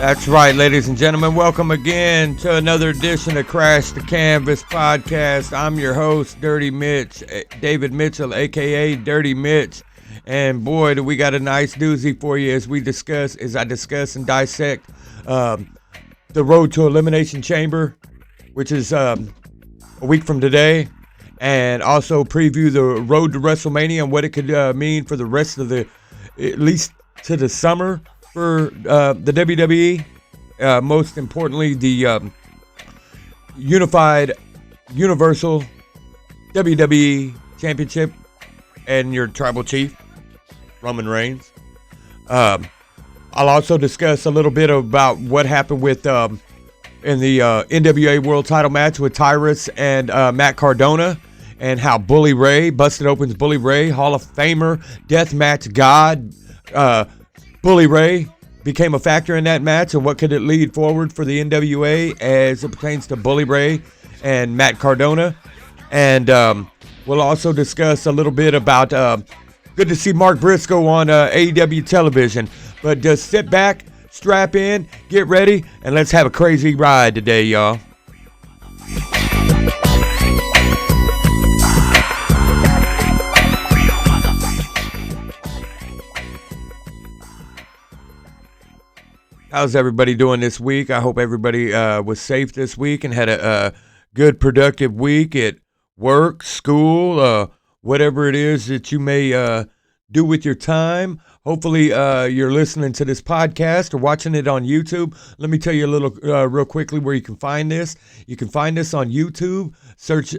That's right, ladies and gentlemen. Welcome again to another edition of Crash the Canvas podcast. I'm your host, Dirty Mitch, David Mitchell, a.k.a. Dirty Mitch. And boy, do we got a nice doozy for you as I discuss and dissect the road to Elimination Chamber, which is a week from today, and also preview the road to WrestleMania and what it could mean for the rest of at least to the summer for the WWE. Most importantly, the unified Universal WWE Championship and your tribal chief, Roman Reigns. I'll also discuss a little bit about what happened with in the NWA World Title match with Tyrus and Matt Cardona, and how Bully Ray, Busted Open's Bully Ray, Hall of Famer, Deathmatch God, Bully Ray became a factor in that match, and what could it lead forward for the NWA as it pertains to Bully Ray and Matt Cardona. And we'll also discuss a little bit about good to see Mark Briscoe on AEW television. But just sit back, strap in, get ready, and let's have a crazy ride today, y'all. How's everybody doing this week? I hope everybody was safe this week and had a good, productive week at work, school, whatever it is that you may do with your time. Hopefully you're listening to this podcast or watching it on YouTube. Let me tell you a little real quickly where you can find this. You can find this on YouTube. Search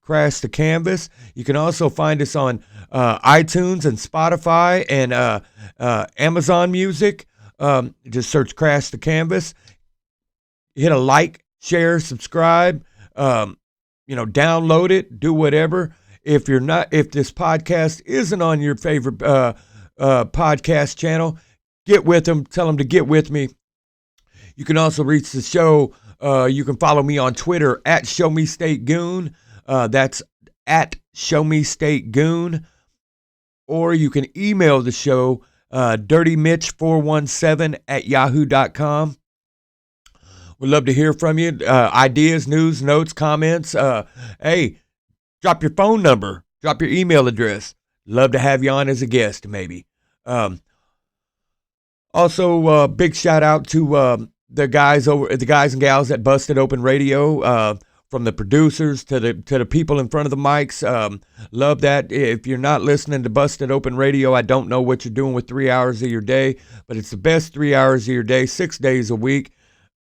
Crash the Canvas. You can also find us on iTunes and Spotify and Amazon Music. Just search Crash the Canvas. Hit a like, share, subscribe. Download it. Do whatever. If this podcast isn't on your favorite podcast channel, get with them. Tell them to get with me. You can also reach the show. You can follow me on Twitter at ShowMeStateGoon. That's at ShowMeStateGoon. Or you can email the show dirtymitch417@yahoo.com. We'd love to hear from you. Ideas, news, notes, comments. Hey, drop your phone number. Drop your email address. Love to have you on as a guest, maybe. Also, big shout out to the guys and gals at Busted Open Radio. From the producers to the people in front of the mics. Love that. If you're not listening to Busted Open Radio, I don't know what you're doing with 3 hours of your day, but it's the best 3 hours of your day, 6 days a week.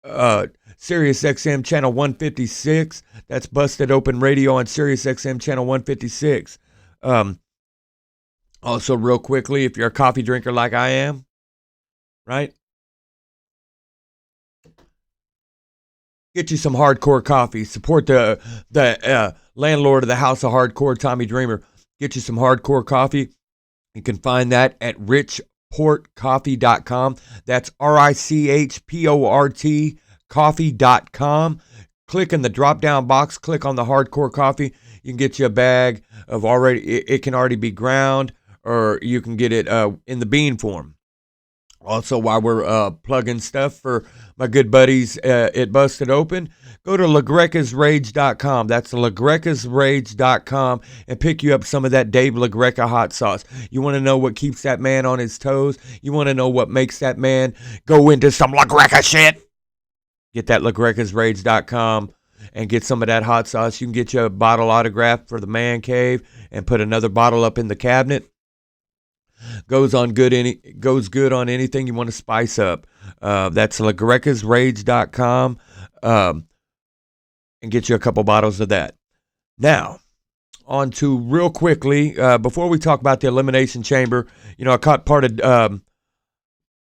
Sirius XM channel 156. That's Busted Open Radio on Sirius XM channel 156. Also, real quickly, if you're a coffee drinker like I am, right? Get you some hardcore coffee. Support the landlord of the House of Hardcore, Tommy Dreamer. Get you some hardcore coffee. You can find that at richportcoffee.com. That's RICHPORT coffee.com. Click in the drop-down box. Click on the hardcore coffee. You can get you a bag of it can already be ground, or you can get it in the bean form. Also, while we're plugging stuff for my good buddies at Busted Open, go to LaGrecasRage.com. That's LaGrecasRage.com, and pick you up some of that Dave LaGreca hot sauce. You want to know what keeps that man on his toes? You want to know what makes that man go into some LaGreca shit? Get that LaGrecasRage.com and get some of that hot sauce. You can get you a bottle autograph for the man cave and put another bottle up in the cabinet. Goes good on anything you want to spice up. That's LaGrecasRage.com, and get you a couple bottles of that. Now, on to real quickly, before we talk about the Elimination Chamber, I caught part of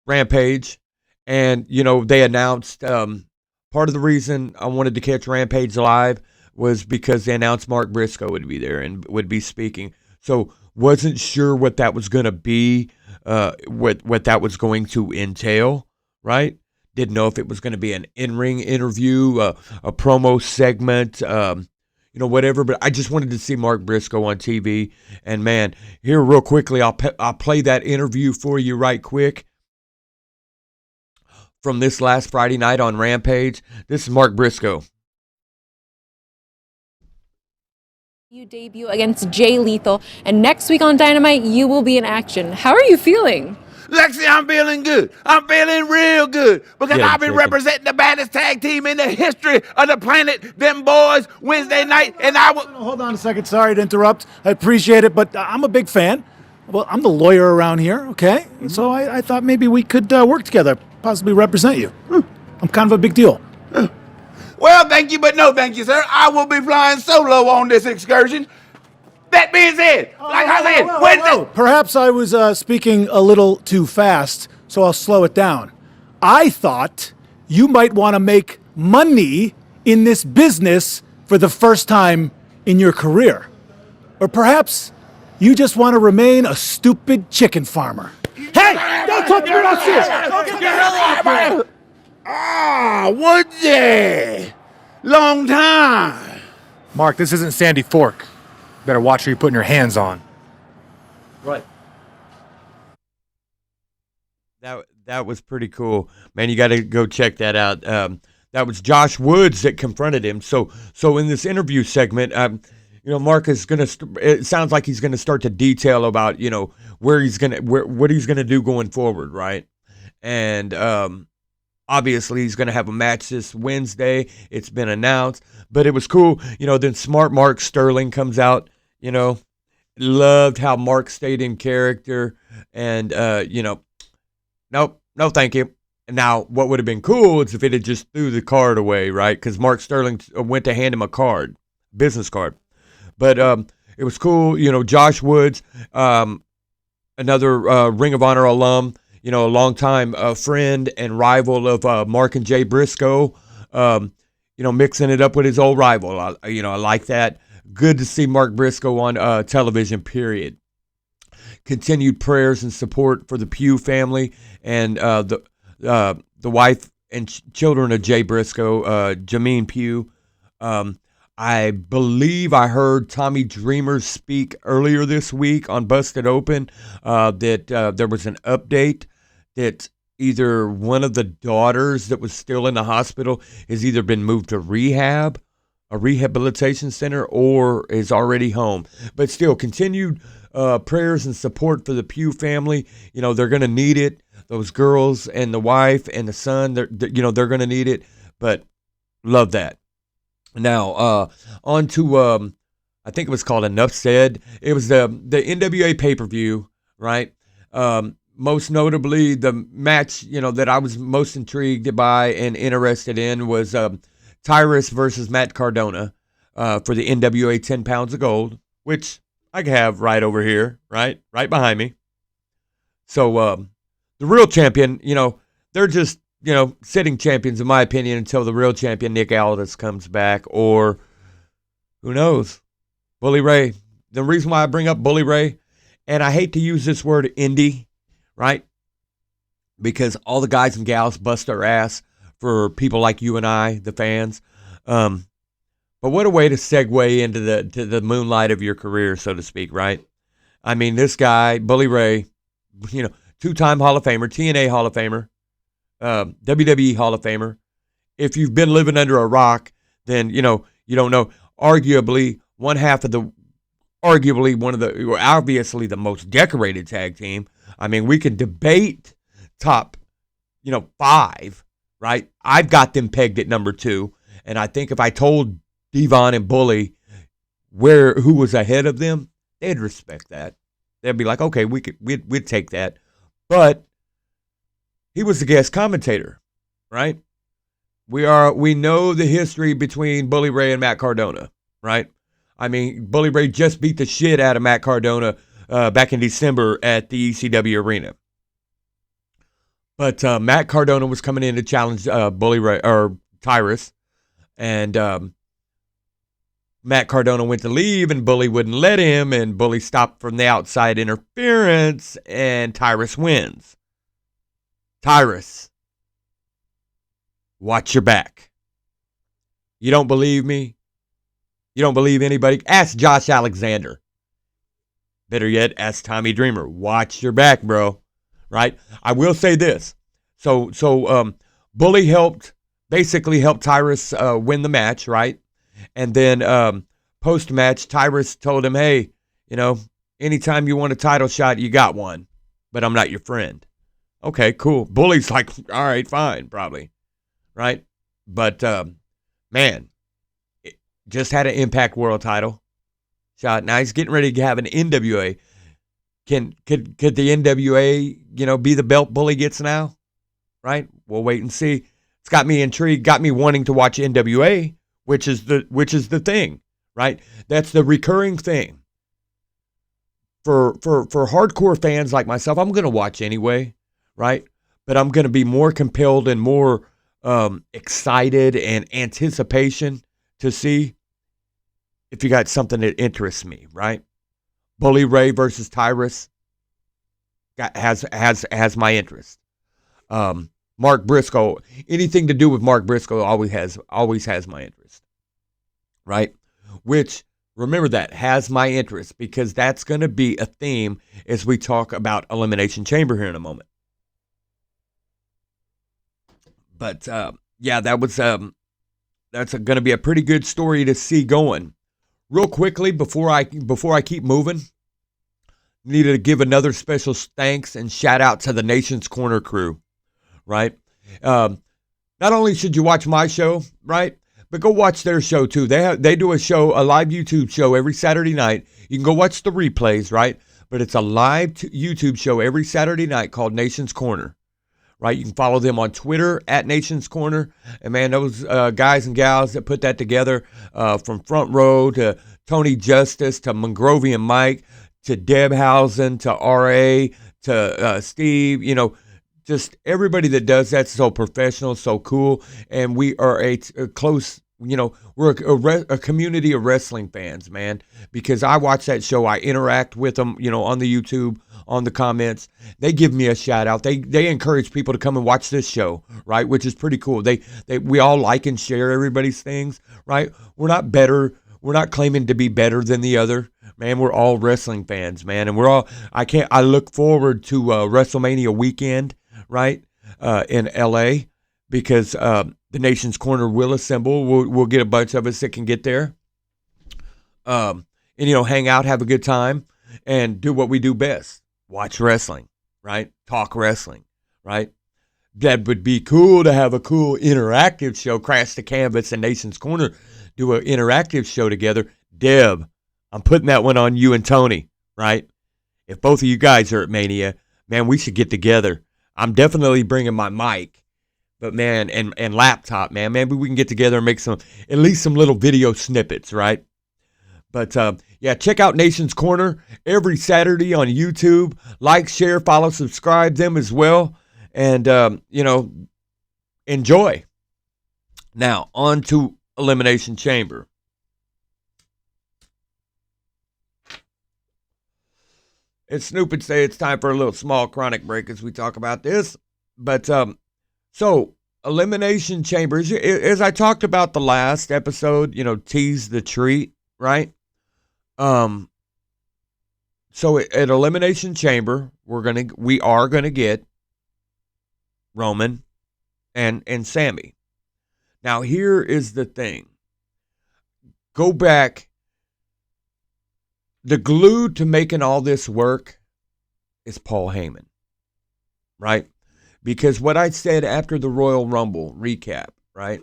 Rampage, and, they announced part of the reason I wanted to catch Rampage live was because they announced Mark Briscoe would be there and would be speaking. So, wasn't sure what that was going to be, what that was going to entail, right? Didn't know if it was going to be an in-ring interview, a promo segment, whatever. But I just wanted to see Mark Briscoe on TV. And, man, here real quickly, I'll play that interview for you right quick. from this last Friday night on Rampage. This is Mark Briscoe. You debut against Jay Lethal, and next week on Dynamite, you will be in action. How are you feeling? Lexi, I'm feeling good. I'm feeling real good because I've been representing the baddest tag team in the history of the planet, them boys, Wednesday night, and I will... Hold on a second. Sorry to interrupt. I appreciate it, but I'm a big fan. Well, I'm the lawyer around here, okay? So I thought maybe we could work together, possibly represent you. I'm kind of a big deal. Well, thank you, but no thank you, sir. I will be flying solo on this excursion. That being said, like I said, Wednesday... Perhaps I was speaking a little too fast, so I'll slow it down. I thought you might want to make money in this business for the first time in your career. Or perhaps you just want to remain a stupid chicken farmer. Hey, don't talk to me about this! Don't get the hell off me! Ah, Woody! Long time. Mark, this isn't Sandy Fork. Better watch who you're putting your hands on. Right. That was pretty cool, man. You got to go check that out. That was Josh Woods that confronted him. So in this interview segment, Mark is gonna. It sounds like he's gonna start to detail about what he's gonna do going forward, right? And obviously he's gonna have a match this Wednesday. It's been announced, but it was cool. Then Smart Mark Sterling comes out. Loved how Mark stayed in character, and nope, no, thank you. Now, what would have been cool is if it had just threw the card away, right? Because Mark Sterling went to hand him a card, business card. But it was cool. Josh Woods, another Ring of Honor alum, a longtime friend and rival of Mark and Jay Briscoe, mixing it up with his old rival. I like that. Good to see Mark Briscoe on television, period. Continued prayers and support for the Pugh family and the wife and children of Jay Briscoe, Jameen Pugh. I believe I heard Tommy Dreamer speak earlier this week on Busted Open that there was an update that either one of the daughters that was still in the hospital has either been moved to a rehabilitation center, or is already home. But still, continued prayers and support for the Pugh family. They're going to need it. Those girls and the wife and the son, they're going to need it. But love that. Now, on to, I think it was called Enough Said. It was the NWA pay-per-view, right? Most notably, the match, that I was most intrigued by and interested in was Tyrus versus Matt Cardona for the NWA 10 pounds of gold, which I have right over here, right behind me. So the real champion, they're just, sitting champions, in my opinion, until the real champion, Nick Aldis, comes back, or who knows, Bully Ray. The reason why I bring up Bully Ray, and I hate to use this word indie, right? Because all the guys and gals bust their ass for people like you and I, the fans. But what a way to segue into the moonlight of your career, so to speak, right? I mean, this guy, Bully Ray, two-time Hall of Famer, TNA Hall of Famer, WWE Hall of Famer. If you've been living under a rock, then, you don't know. Arguably, obviously the most decorated tag team. I mean, we can debate top, 5, right? I've got them pegged at number 2. And I think if I told Devon and Bully who was ahead of them, they'd respect that. They'd be like, okay, we'd take that. But he was the guest commentator, right? We know the history between Bully Ray and Matt Cardona, right? I mean, Bully Ray just beat the shit out of Matt Cardona back in December at the ECW arena. But Matt Cardona was coming in to challenge Bully Ray or Tyrus, and Matt Cardona went to leave, and Bully wouldn't let him, and Bully stopped from the outside interference, and Tyrus wins. Tyrus, watch your back. You don't believe me? You don't believe anybody? Ask Josh Alexander. Better yet, ask Tommy Dreamer. Watch your back, bro. Right? I will say this. So Bully basically helped Tyrus win the match, right? And then post-match, Tyrus told him, hey, anytime you want a title shot, you got one, but I'm not your friend. Okay, cool. Bully's like, all right, fine, probably, right? But, man, just had an Impact World title shot. Now he's getting ready to have an NWA. Could the NWA, be the belt Bully gets now? Right? We'll wait and see. It's got me intrigued, got me wanting to watch NWA, which is the thing, right? That's the recurring thing. For hardcore fans like myself, I'm going to watch anyway, right? But I'm going to be more compelled and more excited and anticipation to see if you got something that interests me, right? Bully Ray versus Tyrus has my interest. Mark Briscoe, anything to do with Mark Briscoe always has my interest, right? Which, remember that, has my interest, because that's going to be a theme as we talk about Elimination Chamber here in a moment. But yeah, that's going to be a pretty good story to see going. Real quickly, before I keep moving, needed to give another special thanks and shout out to the Nation's Corner crew, right? Not only should you watch my show, right, but go watch their show too. They do a live YouTube show every Saturday night. You can go watch the replays, right? But it's a live YouTube show every Saturday night called Nation's Corner, right? You can follow them on Twitter at Nation's Corner. And man, those guys and gals that put that together, from Front Row to Tony Justice to Mongrovian Mike to Deb Housen to R.A. to Steve, just everybody that does that's so professional, so cool. And we are a close, we're a community of wrestling fans, man, because I watch that show. I interact with them, on the YouTube, on the comments. They give me a shout out. They encourage people to come and watch this show, right? Which is pretty cool. We all like and share everybody's things, right? We're not better. We're not claiming to be better than the other. Man, we're all wrestling fans, man. And I look forward to WrestleMania weekend, right, in LA, because the Nation's Corner will assemble. We'll get a bunch of us that can get there, and hang out, have a good time, and do what we do best: watch wrestling, right? Talk wrestling, right? That would be cool to have a cool interactive show. Crash the Canvas and Nation's Corner do an interactive show together. Deb, I'm putting that one on you and Tony, right? If both of you guys are at Mania, man, we should get together. I'm definitely bringing my mic, but man, and laptop, man. Maybe we can get together and make at least some little video snippets, right? But yeah, check out Nation's Corner every Saturday on YouTube. Like, share, follow, subscribe them as well, and enjoy. Now on to Elimination Chamber. It's Snoop would say it's time for a little small chronic break as we talk about this. But so Elimination Chambers, as I talked about the last episode, tease the treat, right? So at Elimination Chamber, we are gonna get Roman and Sammy. Now here is the thing. Go back. The glue to making all this work is Paul Heyman, right? Because what I said after the Royal Rumble recap, right?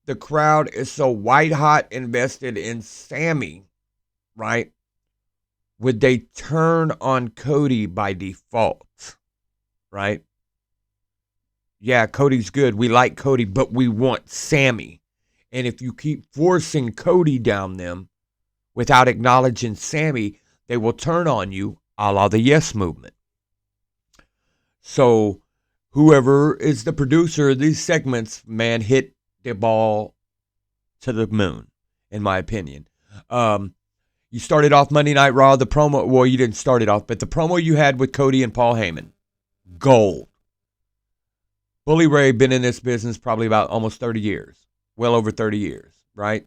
The crowd is so white hot invested in Sammy, right? Would they turn on Cody by default, right? Yeah, Cody's good. We like Cody, but we want Sammy. And if you keep forcing Cody down them without acknowledging Sammy, they will turn on you, a la the Yes Movement. So whoever is the producer of these segments, man, hit the ball to the moon, in my opinion. You started off Monday Night Raw, the promo, well, you didn't start it off, but the promo you had with Cody and Paul Heyman, gold. Bully Ray been in this business probably about almost 30 years. Well over 30 years, right?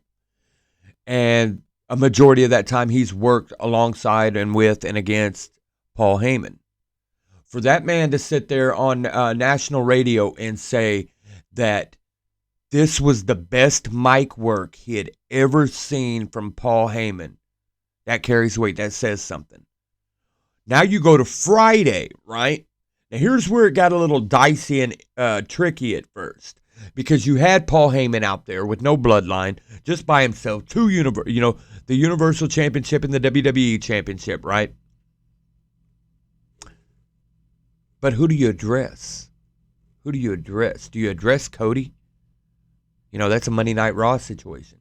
And a majority of that time he's worked alongside and with and against Paul Heyman. For that man to sit there on national radio and say that this was the best mic work he had ever seen from Paul Heyman, that carries weight. That says something. Now you go to Friday, right? Now here's where it got a little dicey and tricky at first, because you had Paul Heyman out there with no bloodline, just by himself, the Universal Championship and the WWE Championship, right? But who do you address? Who do you address? Do you address Cody? That's a Monday Night Raw situation.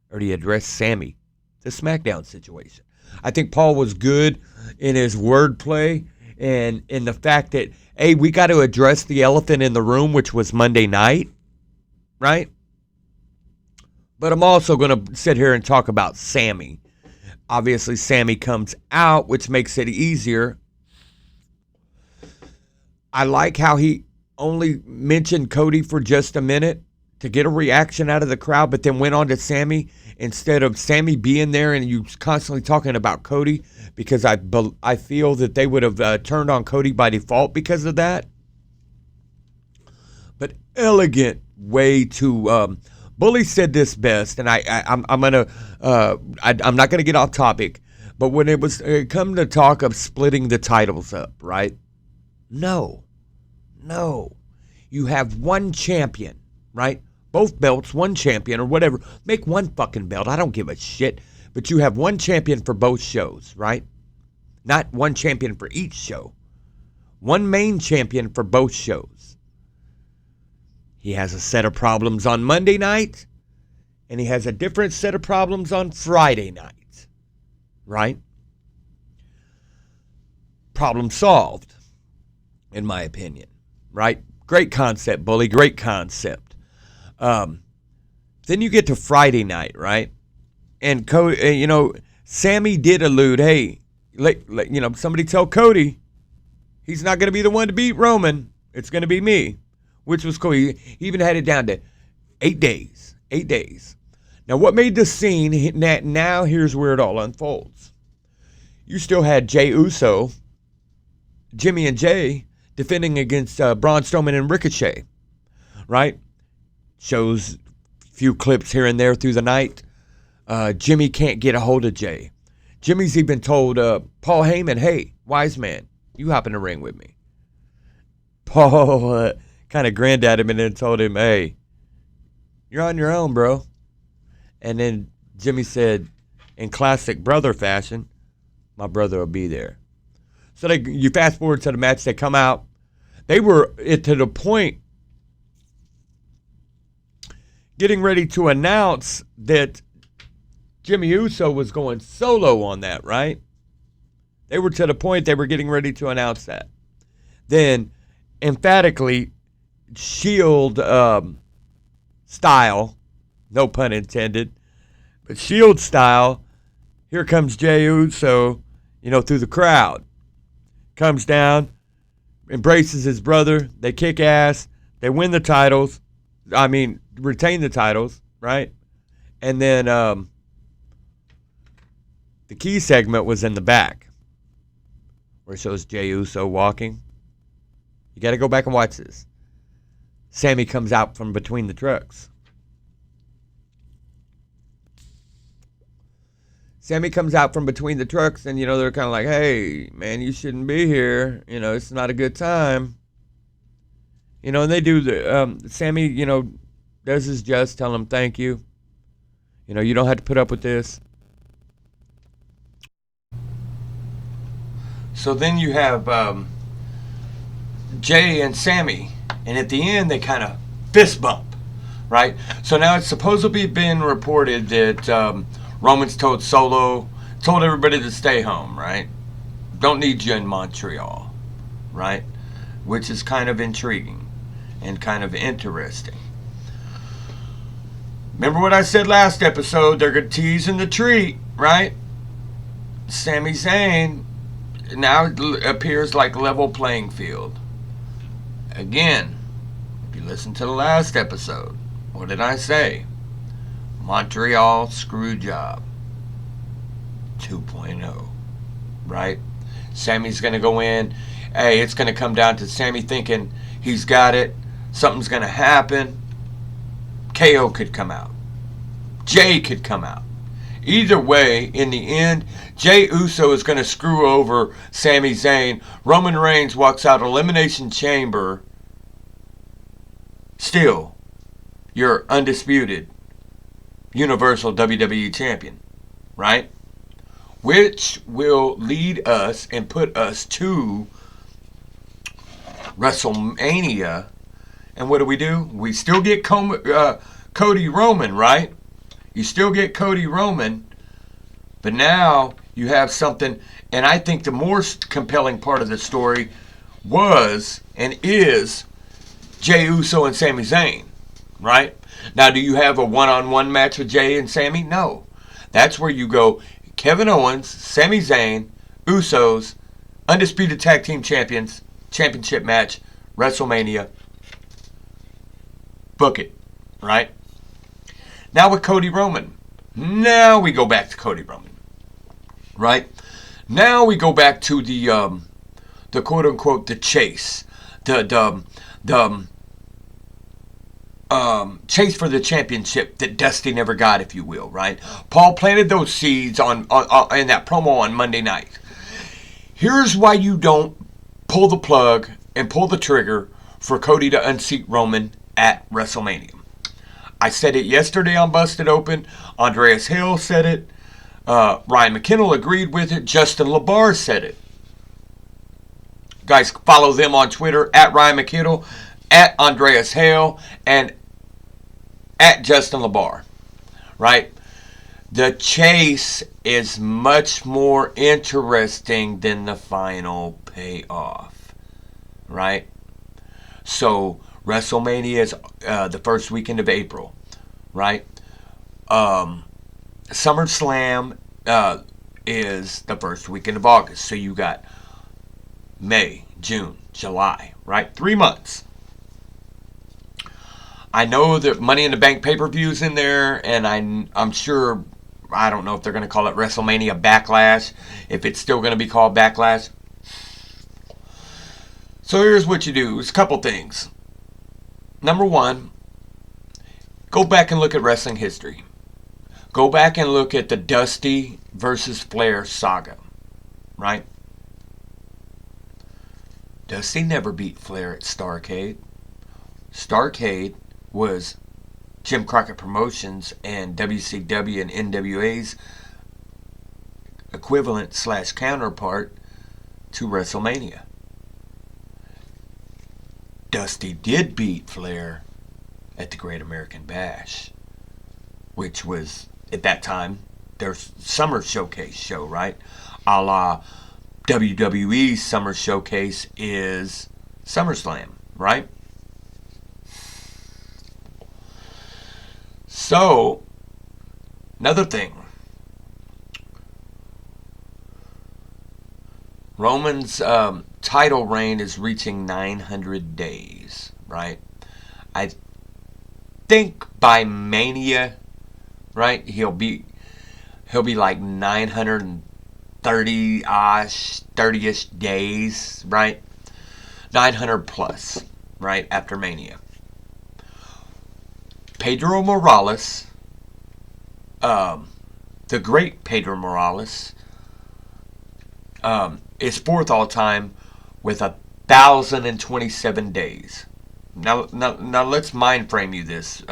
Or do you address Sammy? It's a SmackDown situation. I think Paul was good in his wordplay and in the fact that, hey, we got to address the elephant in the room, which was Monday night, right? But I'm also going to sit here and talk about Sammy. Obviously, Sammy comes out, which makes it easier. I like how he only mentioned Cody for just a minute to get a reaction out of the crowd, but then went on to Sammy instead of Sammy being there and you constantly talking about Cody, because I feel that they would have turned on Cody by default because of that. But elegant way to Bully said this best, and I'm not gonna get off topic, but when it come to talk of splitting the titles up, right? No. You have one champion, right? Both belts, one champion or whatever. Make one fucking belt. I don't give a shit. But you have one champion for both shows, right? Not one champion for each show. One main champion for both shows. He has a set of problems on Monday night, and he has a different set of problems on Friday night, right? Problem solved, in my opinion, right? Great concept, Bully. Great concept. Then you get to Friday night, right? And Cody, Sammy did allude, hey, somebody tell Cody he's not going to be the one to beat Roman. It's going to be me, which was cool. He even had it down to 8 days. 8 days. Now, what made the scene? Now, here's where it all unfolds. You still had Jey Uso, Jimmy and Jay, defending against Braun Strowman and Ricochet, right? Shows a few clips here and there through the night. Jimmy can't get a hold of Jay. Jimmy's even told Paul Heyman, hey, wise man, you hop in the ring with me. Paul kind of grinned at him and then told him, hey, you're on your own, bro. And then Jimmy said, in classic brother fashion, my brother will be there. So you fast forward to the match, they come out. They were to the point getting ready to announce that Jimmy Uso was going solo on that, right? They were to the point they were getting ready to announce that. Then, emphatically, Shield style, no pun intended, but Shield style, here comes Jey Uso, through the crowd. Comes down, embraces his brother, they kick ass, they win the titles, retain the titles, right? And then the key segment was in the back, where it shows Jey Uso walking. You got to go back and watch this. Sammy comes out from between the trucks. Sammy comes out from between the trucks, and, they're kind of like, hey, man, you shouldn't be here. It's not a good time. And they do Sammy, does his just, tell him thank you. You don't have to put up with this. So then you have Jay and Sammy, and at the end they kind of fist bump, right? So now it's supposedly been reported that Roman's told everybody to stay home, right? Don't need you in Montreal, right? Which is kind of intriguing and kind of interesting. Remember what I said last episode? They're going to tease in the treat, right? Sami Zayn now appears like level playing field. Again, if you listen to the last episode, what did I say? Montreal screw job 2.0, right? Sammy's going to go in. Hey, it's going to come down to Sammy thinking he's got it. Something's going to happen. KO could come out. Jay could come out. Either way, in the end, Jey Uso is going to screw over Sami Zayn. Roman Reigns walks out Elimination Chamber. Still, you're undisputed Universal WWE Champion, right? Which will lead us and put us to WrestleMania. And what do? We still get Cody Roman, right? You still get Cody Roman, but now you have something, and I think the more compelling part of the story was and is Jey Uso and Sami Zayn, right? Now, do you have a one-on-one match with Jey and Sami? No. That's where you go Kevin Owens, Sami Zayn, Usos, Undisputed Tag Team Champions, Championship match, WrestleMania. Book it, right? Now with Cody Roman. Now we go back to Cody Roman, right? Now we go back to the quote-unquote the chase. The chase for the championship that Dusty never got, if you will, right? Paul planted those seeds on in that promo on Monday night. Here's why you don't pull the plug and pull the trigger for Cody to unseat Roman at WrestleMania. I said it yesterday on Busted Open. Andreas Hill said it. Ryan McKinnell agreed with it. Justin LaBar said it. Guys, follow them on Twitter at Ryan McKinnell, at Andreas Hale, and at Justin LaBar, right? The chase is much more interesting than the final payoff, right? So WrestleMania is the first weekend of April, right? SummerSlam is the first weekend of August. So you got May, June, July, right? 3 months. I know that Money in the Bank pay-per-view is in there, and I'm sure, I don't know if they're going to call it WrestleMania Backlash, if it's still going to be called Backlash. So here's what you do. It's a couple things. Number one, go back and look at wrestling history. Go back and look at the Dusty versus Flair saga, right? Dusty never beat Flair at Starrcade. Starrcade was Jim Crockett Promotions and WCW and NWA's equivalent / counterpart to WrestleMania. Dusty did beat Flair at the Great American Bash, which was, at that time, their summer showcase show, right? A la WWE's summer showcase is SummerSlam, right? So, another thing. Roman's title reign is reaching 900 days, right? I think by Mania, right, he'll be like 930-ish days, right? 900 plus, right, after Mania. Pedro Morales, the great Pedro Morales, is fourth all time with 1,027 days. Now let's time frame you this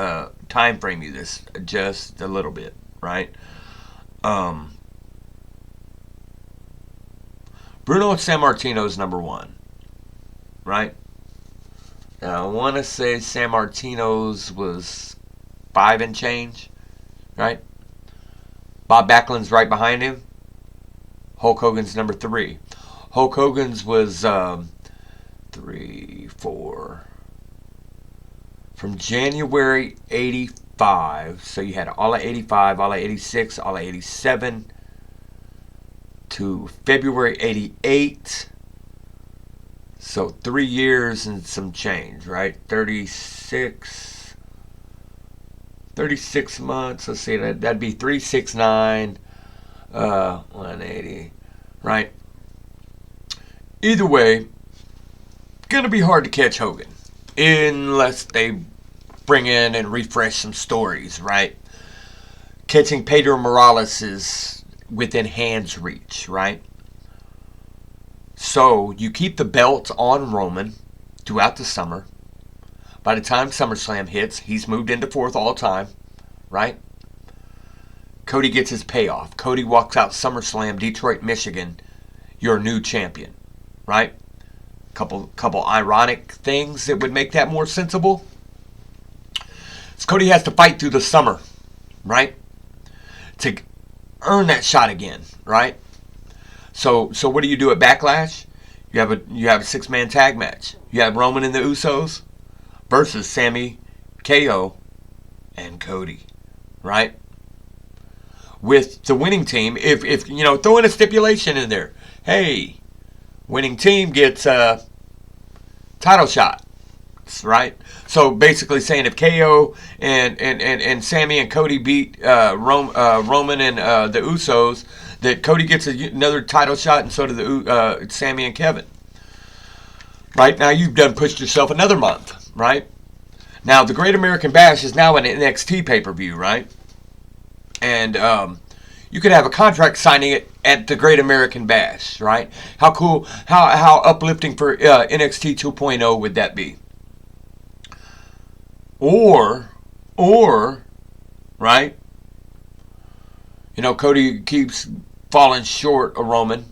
just a little bit, right? Bruno Sammartino is number one, right? Now, I want to say Sammartino's was 5 and change, right? Bob Backlund's right behind him. Hulk Hogan's number 3. Hulk Hogan's was 3, 4. From January 85, so you had all of 85, all of 86, all of 87, to February 88. So 3 years and some change, right? 36 months. Let's see, that'd be 369, 180, right? either way, gonna be hard to catch Hogan unless they bring in and refresh some stories, right? Catching Pedro Morales is within hand's reach, right? So you keep the belt on Roman throughout the summer. By the time SummerSlam hits, he's moved into fourth all time, right? Cody gets his payoff. Cody walks out SummerSlam, Detroit, Michigan, your new champion, right? Couple ironic things that would make that more sensible. So Cody has to fight through the summer, right? To earn that shot again, right? So what do you do at Backlash? You have a 6-man tag match. You have Roman and the Usos versus Sami, KO, and Cody, right? With the winning team, if throw in a stipulation in there. Hey, winning team gets a title shot, right? So basically saying if KO and Sami and Cody beat Roman and the Usos, that Cody gets another title shot, and so do the Sami and Kevin. Right now, you've done pushed yourself another month, right? Now the Great American Bash is now an NXT pay-per-view, right? And you could have a contract signing it at the Great American Bash, right? How cool, how uplifting for NXT 2.0 would that be? Or, right? Cody keeps falling short of Roman,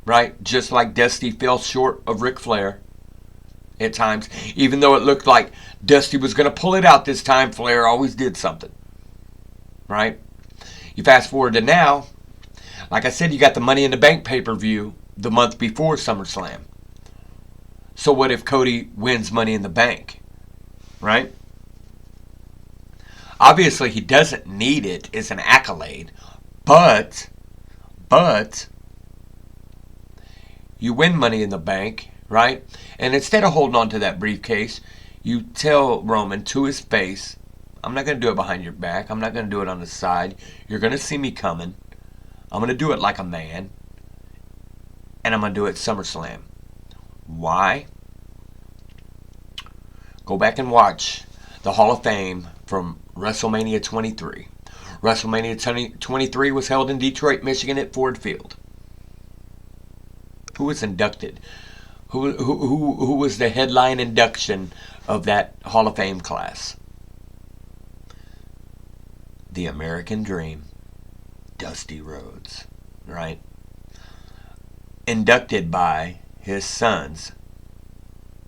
right? Just like Dusty fell short of Ric Flair at times. Even though it looked like Dusty was going to pull it out this time, Flair always did something, right? You fast forward to now, like I said, you got the Money in the Bank pay-per-view the month before SummerSlam. So what if Cody wins Money in the Bank, right? Obviously, he doesn't need it as an accolade, but you win Money in the Bank, right? And instead of holding on to that briefcase, you tell Roman to his face, I'm not going to do it behind your back. I'm not going to do it on the side. You're going to see me coming. I'm going to do it like a man. And I'm going to do it SummerSlam. Why? Go back and watch the Hall of Fame from WrestleMania 23. WrestleMania 23 was held in Detroit, Michigan at Ford Field. Who was inducted? Who was the headline induction of that Hall of Fame class? The American Dream, Dusty Rhodes, right? Inducted by his sons,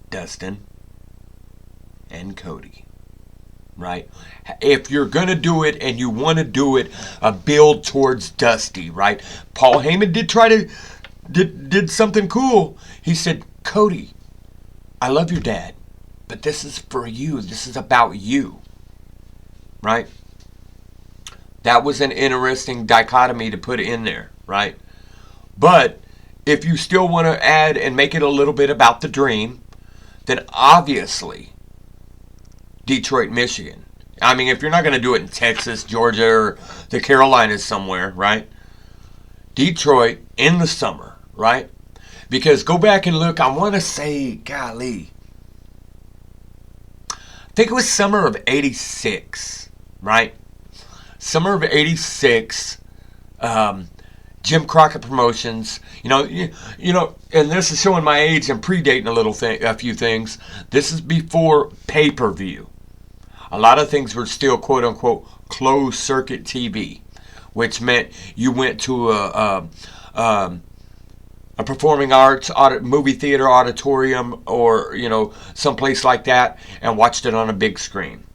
Dustin and Cody, right? If you're going to do it and you want to do it, a build towards Dusty, right? Paul Heyman did something cool. He said, Cody, I love your dad, but this is for you. This is about you, right? That was an interesting dichotomy to put in there, right? But if you still want to add and make it a little bit about the dream, then obviously Detroit, Michigan. I mean, if you're not going to do it in Texas, Georgia, or the Carolinas somewhere, right? Detroit in the summer, right? Because go back and look, I want to say, golly, I think it was summer of 86, right? Summer of 86, Jim Crockett Promotions, and this is showing my age and predating a few things. This is before pay-per-view. A lot of things were still quote-unquote closed circuit TV, which meant you went to a performing arts movie theater auditorium or someplace like that and watched it on a big screen.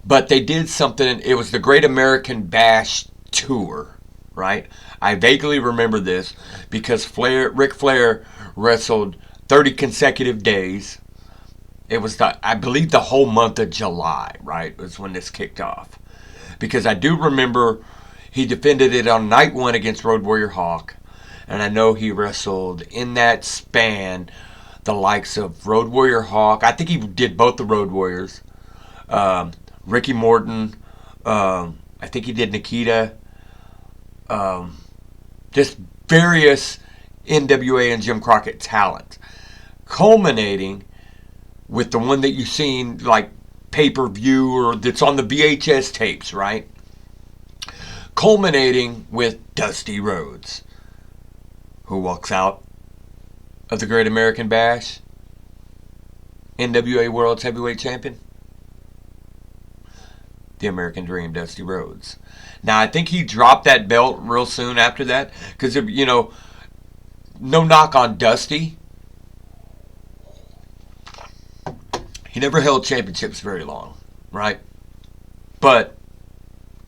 But they did something. It was the Great American Bash Tour, right? I vaguely remember this because Ric Flair wrestled 30 consecutive days. It was, I believe, the whole month of July, right, was when this kicked off. Because I do remember he defended it on night one against Road Warrior Hawk. And I know he wrestled in that span the likes of Road Warrior Hawk. I think he did both the Road Warriors. Ricky Morton, I think he did Nikita, just various NWA and Jim Crockett talent, culminating with the one that you've seen like pay-per-view or that's on the VHS tapes, right? Culminating with Dusty Rhodes, who walks out of the Great American Bash, NWA World's Heavyweight Champion. The American Dream, Dusty Rhodes. Now, I think he dropped that belt real soon after that, because, you know, no knock on Dusty. He never held championships very long, right? But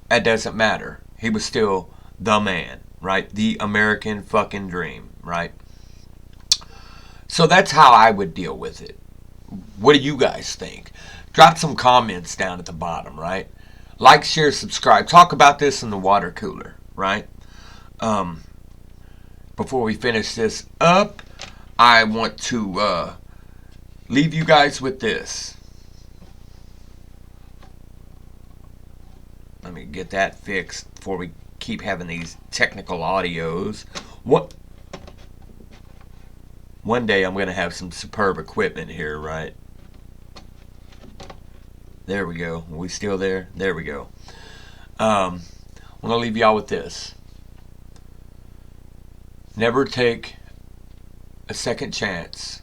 that doesn't matter. He was still the man, right? The American fucking dream, right? So that's how I would deal with it. What do you guys think? Drop some comments down at the bottom, right? Like, share, subscribe. Talk about this in the water cooler, right? Before we finish this up, I want to leave you guys with this. Let me get that fixed before we keep having these technical audios. One day I'm going to have some superb equipment here, right? There we go. Are we still there? There we go. I'm going to leave y'all with this. Never take a second chance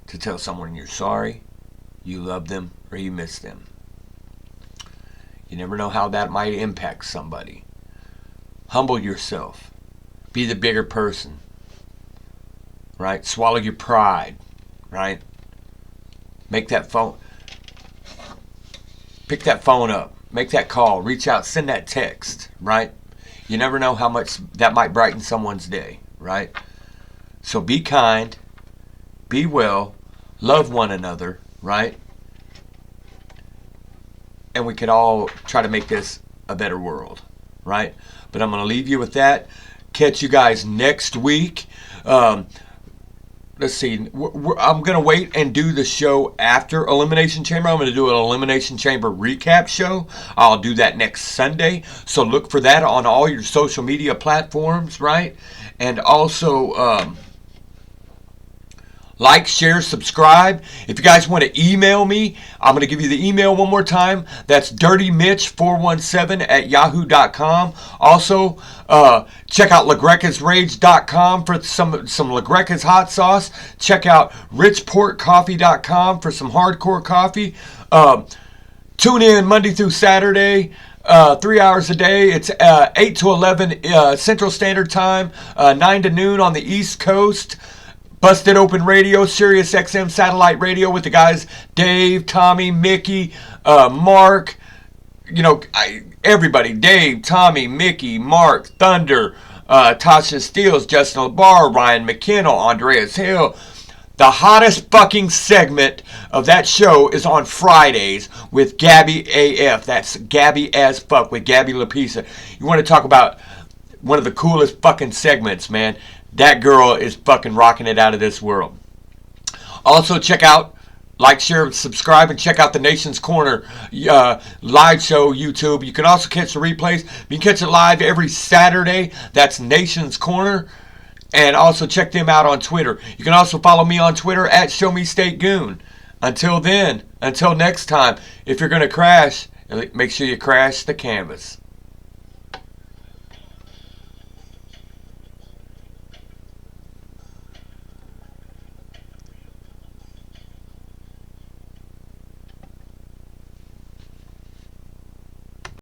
to tell someone you're sorry, you love them, or you miss them. You never know how that might impact somebody. Humble yourself. Be the bigger person. Right? Swallow your pride. Right? Make that phone. Pick that phone up. Make that call. Reach out. Send that text. Right? You never know how much that might brighten someone's day. Right? So be kind. Be well. Love one another. Right? And we could all try to make this a better world, right? But I'm going to leave you with that. Catch you guys next week. Let's see. I'm going to wait and do the show after Elimination Chamber. I'm going to do an Elimination Chamber recap show. I'll do that next Sunday. So look for that on all your social media platforms, right? And also... like, share, subscribe. If you guys want to email me, I'm going to give you the email one more time. That's dirtymitch417@yahoo.com. Also, check out LaGrecasRage.com for some LaGrecas hot sauce. Check out richportcoffee.com for some hardcore coffee. Tune in Monday through Saturday. 3 hours a day. It's 8 to 11 Central Standard Time, 9 to noon on the East Coast. Busted Open Radio, Sirius XM Satellite Radio with the guys Dave, Tommy, Mickey, Mark, you know, everybody. Dave, Tommy, Mickey, Mark, Thunder, Tasha Steele, Justin LaBar, Ryan McKinnell, Andreas Hill. The hottest fucking segment of that show is on Fridays with Gabby AF. That's Gabby as fuck with Gabby LaPisa. You want to talk about one of the coolest fucking segments, man. That girl is fucking rocking it out of this world. Also, check out, like, share, subscribe, and check out the Nation's Corner live show, YouTube. You can also catch the replays. You can catch it live every Saturday. That's Nation's Corner. And also check them out on Twitter. You can also follow me on Twitter at ShowMeStateGoon. Until then, until next time, if you're going to crash, make sure you crash the canvas.